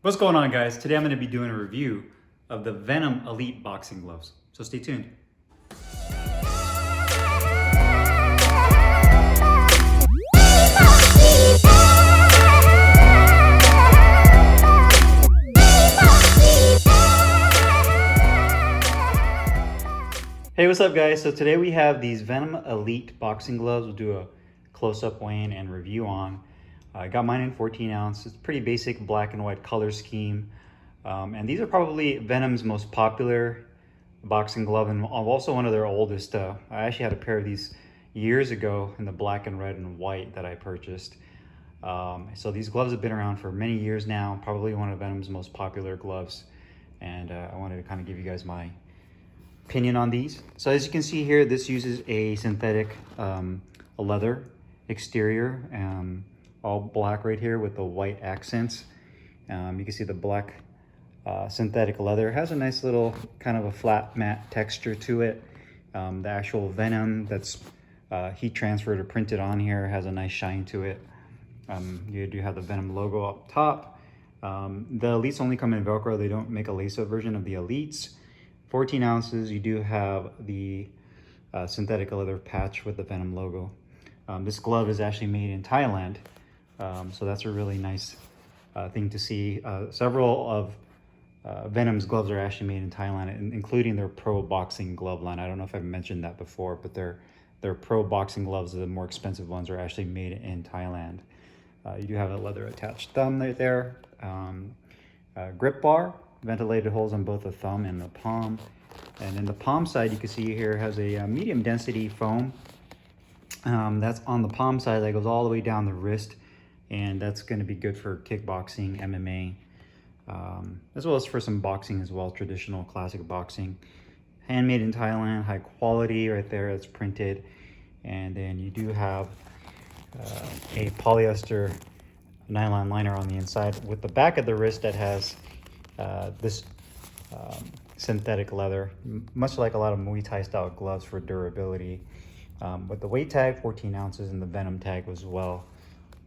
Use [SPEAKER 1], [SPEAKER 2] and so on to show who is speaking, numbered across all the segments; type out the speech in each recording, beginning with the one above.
[SPEAKER 1] What's going on, guys? Today I'm going to be doing a review of the Venum Elite boxing gloves. So stay tuned. Hey, what's up, guys? So today we have these Venum Elite boxing gloves. We'll do a close-up weigh-in and review on. I got mine in 14 ounce. It's pretty basic black and white color scheme. And these are probably Venum's most popular boxing glove and also one of their oldest. I actually had a pair of these years ago in the black and red and white that I purchased. So these gloves have been around for many years now, probably one of Venum's most popular gloves. And I wanted to kind of give you guys my opinion on these. So as you can see here, this uses a synthetic leather exterior, all black right here with the white accents. You can see the black synthetic leather. It has a nice little kind of a flat matte texture to it. The actual Venum that's heat transferred or printed on here has a nice shine to it. You do have the Venum logo up top. The Elites only come in Velcro. They don't make a lace-up version of the Elites. 14 ounces, you do have the synthetic leather patch with the Venum logo. This glove is actually made in Thailand, so that's a really nice thing to see. Several of Venum's gloves are actually made in Thailand, including their pro boxing glove line. I don't know if I've mentioned that before, but their pro boxing gloves, the more expensive ones, are actually made in Thailand. You do have a leather attached thumb right there. Grip bar, ventilated holes on both the thumb and the palm. And in the palm side, you can see here has a medium density foam. That's on the palm side that goes all the way down the wrist. And that's going to be good for kickboxing, MMA, as well as for some boxing as well, traditional classic boxing. Handmade in Thailand, high quality right there, it's printed. And then you do have a polyester nylon liner on the inside with the back of the wrist that has this synthetic leather, much like a lot of Muay Thai style gloves for durability. With the weight tag, 14 ounces, and the Venum tag as well.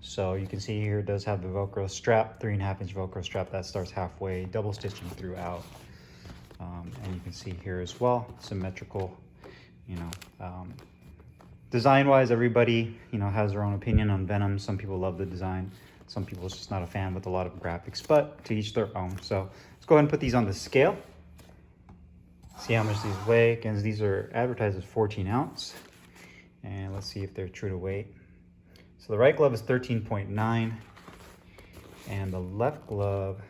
[SPEAKER 1] So you can see here it does have the Velcro strap, 3.5 inch Velcro strap that starts halfway, double stitching throughout. And you can see here as well, symmetrical, design wise, everybody, has their own opinion on Venum. Some people love the design. Some people it's just not a fan with a lot of graphics, but to each their own. So let's go ahead and put these on the scale. See how much these weigh. Again, these are advertised as 14 ounce. And let's see if they're true to weight. So the right glove is 13.9 and the left glove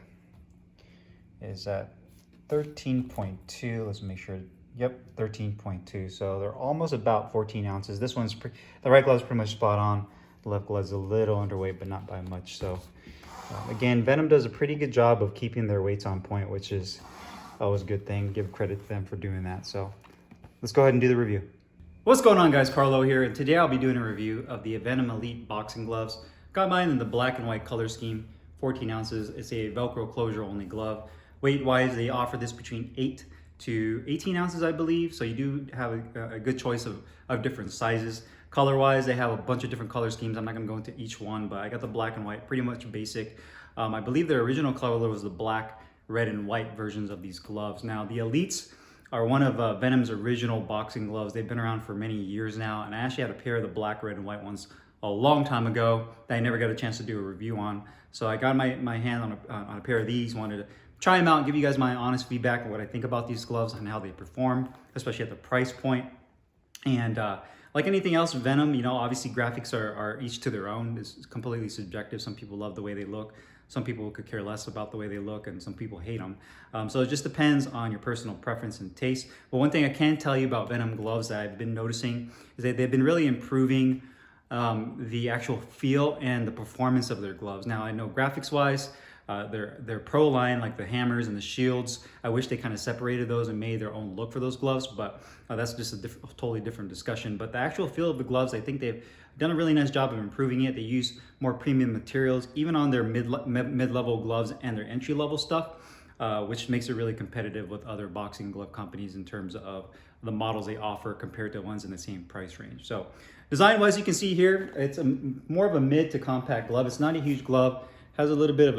[SPEAKER 1] is at 13.2. Let's make sure. Yep, 13.2. So they're almost about 14 ounces. This one's the right glove is pretty much spot on. The left glove is a little underweight, but not by much. So again, Venum does a pretty good job of keeping their weights on point, which is always a good thing. Give credit to them for doing that. So let's go ahead and do the review. What's going on, guys? Carlo here, and today I'll be doing a review of the Venum Elite boxing gloves. Got mine in the black and white color scheme, 14 ounces. It's a Velcro closure only glove. Weight wise, they offer this between 8 to 18 ounces, I believe. So you do have a good choice of different sizes. Color wise, they have a bunch of different color schemes. I'm not gonna go into each one, but I got the black and white, pretty much basic. I believe their original color was the black, red, and white versions of these gloves. Now the Elites are one of Venum's original boxing gloves. They've been around for many years now, and I actually had a pair of the black, red, and white ones a long time ago that I never got a chance to do a review on. So I got my hand on a pair of these, wanted to try them out and give you guys my honest feedback on what I think about these gloves and how they perform, especially at the price point. And like anything else, Venum, obviously graphics are each to their own. It's completely subjective. Some people love the way they look. Some people could care less about the way they look, and some people hate them. So it just depends on your personal preference and taste. But one thing I can tell you about Venum gloves that I've been noticing is that they've been really improving the actual feel and the performance of their gloves. Now, I know graphics-wise, their pro line, like the hammers and the shields, I wish they kind of separated those and made their own look for those gloves, but that's just a totally different discussion. But the actual feel of the gloves, I think they've done a really nice job of improving it. They use more premium materials, even on their mid-level gloves and their entry-level stuff, which makes it really competitive with other boxing glove companies in terms of the models they offer compared to ones in the same price range. So design-wise, you can see here, it's more of a mid to compact glove. It's not a huge glove, has a little bit of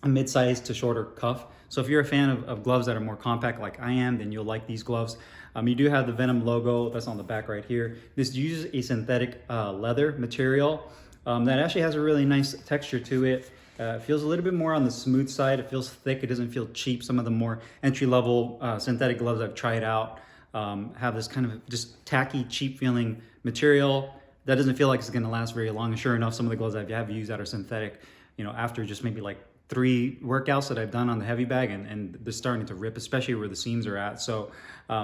[SPEAKER 1] a mid-size to shorter cuff. So if you're a fan of gloves that are more compact like I am, then you'll like these gloves. You do have the Venum logo that's on the back right here. This uses a synthetic leather material that actually has a really nice texture to it. It feels a little bit more on the smooth side. It feels thick. It doesn't feel cheap. Some of the more entry-level synthetic gloves I've tried out have this kind of just tacky, cheap feeling material that doesn't feel like it's going to last very long. And sure enough, some of the gloves I have used that are synthetic, you know, after just maybe like 3 workouts that I've done on the heavy bag, and they're starting to rip, especially where the seams are at. So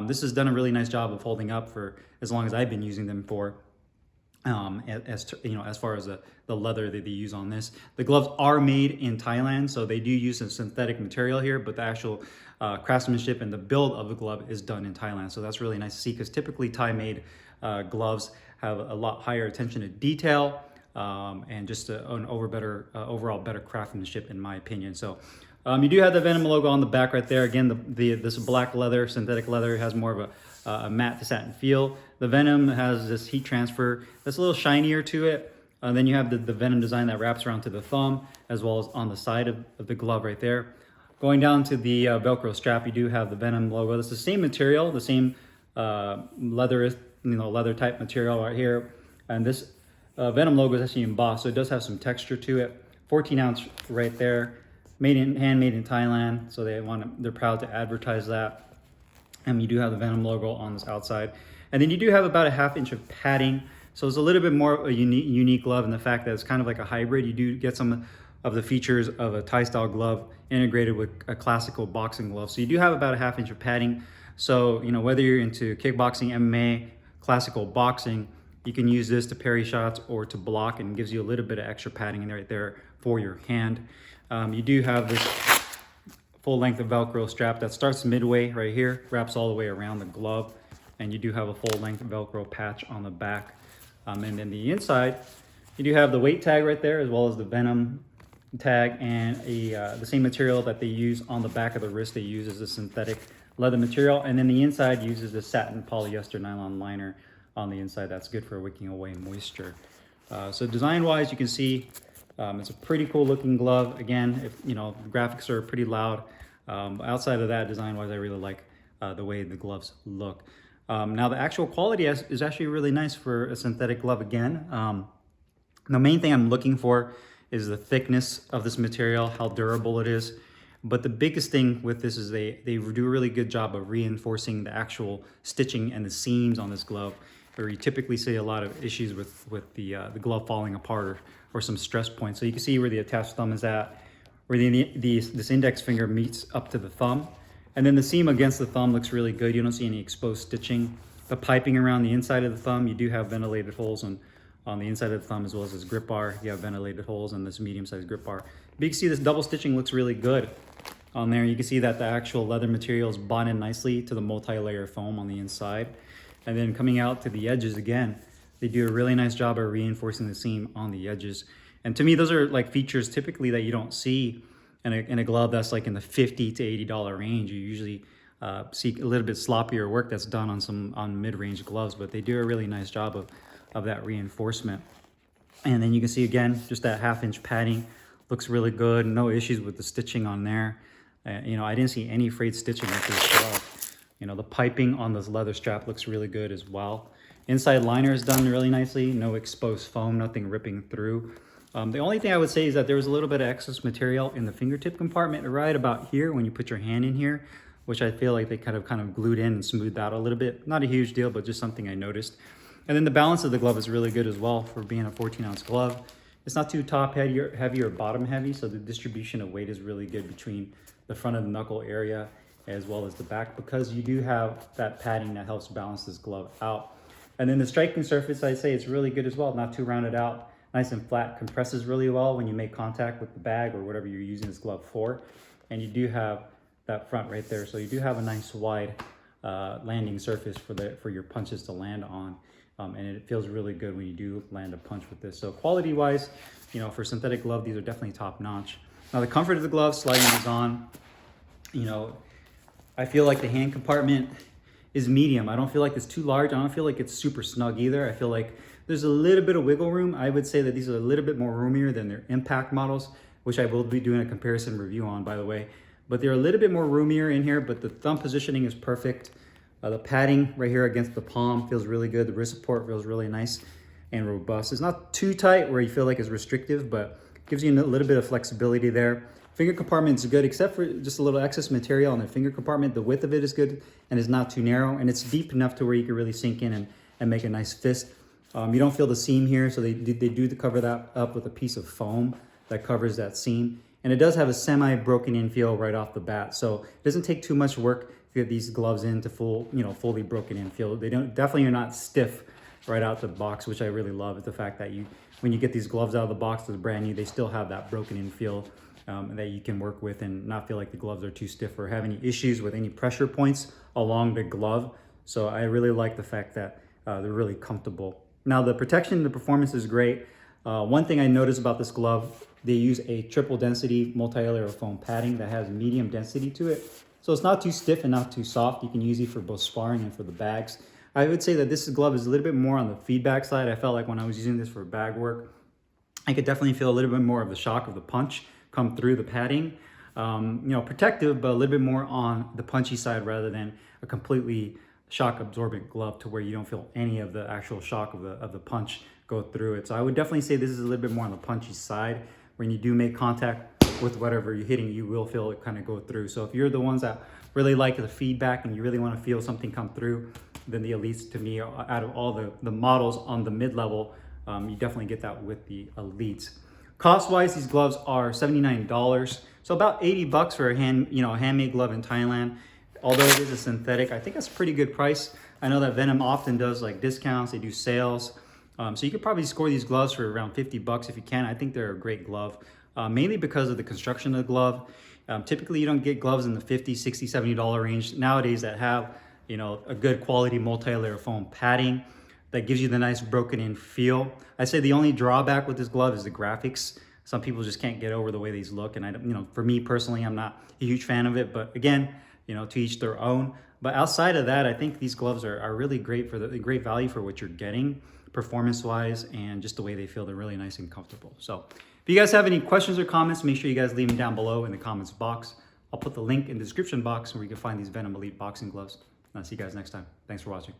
[SPEAKER 1] this has done a really nice job of holding up for as long as I've been using them for. As far as the leather that they use on this. The gloves are made in Thailand, so they do use a synthetic material here, but the actual craftsmanship and the build of the glove is done in Thailand. So that's really nice to see, because typically Thai-made gloves have a lot higher attention to detail and just an overall better craftsmanship, in my opinion. So you do have the Venum logo on the back right there. Again, this black leather, synthetic leather, has more of a matte to satin feel. The Venum has this heat transfer that's a little shinier to it. Then you have the Venum design that wraps around to the thumb, as well as on the side of the glove right there. Going down to the Velcro strap, you do have the Venum logo. It's the same material, the same leather type material right here. And this Venum logo is actually embossed, so it does have some texture to it. 14 ounce right there, handmade in Thailand. So they're proud to advertise that. And you do have the Venum logo on this outside. And then you do have about a 1/2 inch of padding. So it's a little bit more of a unique glove in the fact that it's kind of like a hybrid. You do get some of the features of a Thai style glove integrated with a classical boxing glove. So you do have about a 1/2 inch of padding. So, you know, whether you're into kickboxing, MMA, classical boxing, you can use this to parry shots or to block, and gives you a little bit of extra padding in right there for your hand. You do have this full length of Velcro strap that starts midway right here, wraps all the way around the glove, and you do have a full length Velcro patch on the back. And then the inside, you do have the weight tag right there, as well as the Venum tag, and the same material that they use on the back of the wrist. They use as a synthetic leather material, and then the inside uses the satin polyester nylon liner on the inside. That's good for wicking away moisture. So design-wise, you can see it's a pretty cool looking glove. Again, the graphics are pretty loud. Outside of that, design-wise, I really like the way the gloves look. Now, the actual quality is actually really nice for a synthetic glove again. The main thing I'm looking for is the thickness of this material, how durable it is. But the biggest thing with this is they do a really good job of reinforcing the actual stitching and the seams on this glove, where you typically see a lot of issues with the glove falling apart or some stress points. So you can see where the attached thumb is at, where this index finger meets up to the thumb. And then the seam against the thumb looks really good. You don't see any exposed stitching. The piping around the inside of the thumb, you do have ventilated holes on the inside of the thumb, as well as this grip bar. You have ventilated holes in this medium-sized grip bar. But you can see this double stitching looks really good on there. You can see that the actual leather material is bonded nicely to the multi-layer foam on the inside. And then coming out to the edges again, they do a really nice job of reinforcing the seam on the edges. And to me, those are like features typically that you don't see in a glove that's like in the $50 to $80 range. You usually see a little bit sloppier work that's done on mid-range gloves, but they do a really nice job of that reinforcement. And then you can see again, just that 1/2 inch padding looks really good. No issues with the stitching on there. I didn't see any frayed stitching with this glove. The piping on this leather strap looks really good as well. Inside liner is done really nicely. No exposed foam, nothing ripping through. The only thing I would say is that there was a little bit of excess material in the fingertip compartment right about here when you put your hand in here, which I feel like they kind of glued in and smoothed out a little bit. Not a huge deal, but just something I noticed. And then the balance of the glove is really good as well for being a 14-ounce glove. It's not too top heavy or bottom heavy, so the distribution of weight is really good between the front of the knuckle area as well as the back, because you do have that padding that helps balance this glove out. And then the striking surface, I'd say it's really good as well. Not too rounded out, nice and flat, compresses really well when you make contact with the bag or whatever you're using this glove for. And you do have that front right there, so you do have a nice wide landing surface for your punches to land on. And it feels really good when you do land a punch with this. So quality wise, for synthetic glove, these are definitely top notch. Now the comfort of the glove, sliding these on, I feel like the hand compartment is medium. I don't feel like it's too large. I don't feel like it's super snug either. I feel like there's a little bit of wiggle room. I would say that these are a little bit more roomier than their impact models, which I will be doing a comparison review on, by the way. But they're a little bit more roomier in here, but the thumb positioning is perfect. The padding right here against the palm feels really good. The wrist support feels really nice and robust. It's not too tight where you feel like it's restrictive, but gives you a little bit of flexibility there. Finger compartment is good, except for just a little excess material on the finger compartment. The width of it is good and it's not too narrow, and it's deep enough to where you can really sink in and make a nice fist. You don't feel the seam here, so they do cover that up with a piece of foam that covers that seam. And it does have a semi broken in feel right off the bat, so it doesn't take too much work to get these gloves into fully broken in feel. They definitely are not stiff right out the box, which I really love, is the fact that when you get these gloves out of the box that's brand new, they still have that broken in feel that you can work with and not feel like the gloves are too stiff or have any issues with any pressure points along the glove. So I really like the fact that they're really comfortable. Now the protection, the performance is great. One thing I noticed about this glove, they use a triple density multi-layer foam padding that has medium density to it. So it's not too stiff and not too soft. You can use it for both sparring and for the bags. I would say that this glove is a little bit more on the feedback side. I felt like when I was using this for bag work, I could definitely feel a little bit more of the shock of the punch come through the padding. Protective, but a little bit more on the punchy side rather than a completely shock absorbent glove to where you don't feel any of the actual shock of the punch go through it. So I would definitely say this is a little bit more on the punchy side. When you do make contact with whatever you're hitting, you will feel it kind of go through. So if you're the ones that really like the feedback and you really want to feel something come through, then the Elites, to me, out of all the models on the mid-level, you definitely get that with the Elites. Cost-wise, these gloves are $79, so about 80 bucks for a handmade glove in Thailand. Although it is a synthetic, I think that's a pretty good price. I know that Venum often does like discounts, they do sales. So you could probably score these gloves for around 50 bucks if you can. I think they're a great glove, mainly because of the construction of the glove. Typically, you don't get gloves in the $50, $60, $70 range nowadays that have a good quality multi-layer foam padding that gives you the nice broken in feel. I say the only drawback with this glove is the graphics. Some people just can't get over the way these look, and for me personally, I'm not a huge fan of it, but again, to each their own. But outside of that, I think these gloves are really great for the great value for what you're getting performance-wise, and just the way they feel. They're really nice and comfortable. So if you guys have any questions or comments, make sure you guys leave them down below in the comments box. I'll put the link in the description box where you can find these Venum Elite boxing gloves. And I'll see you guys next time. Thanks for watching.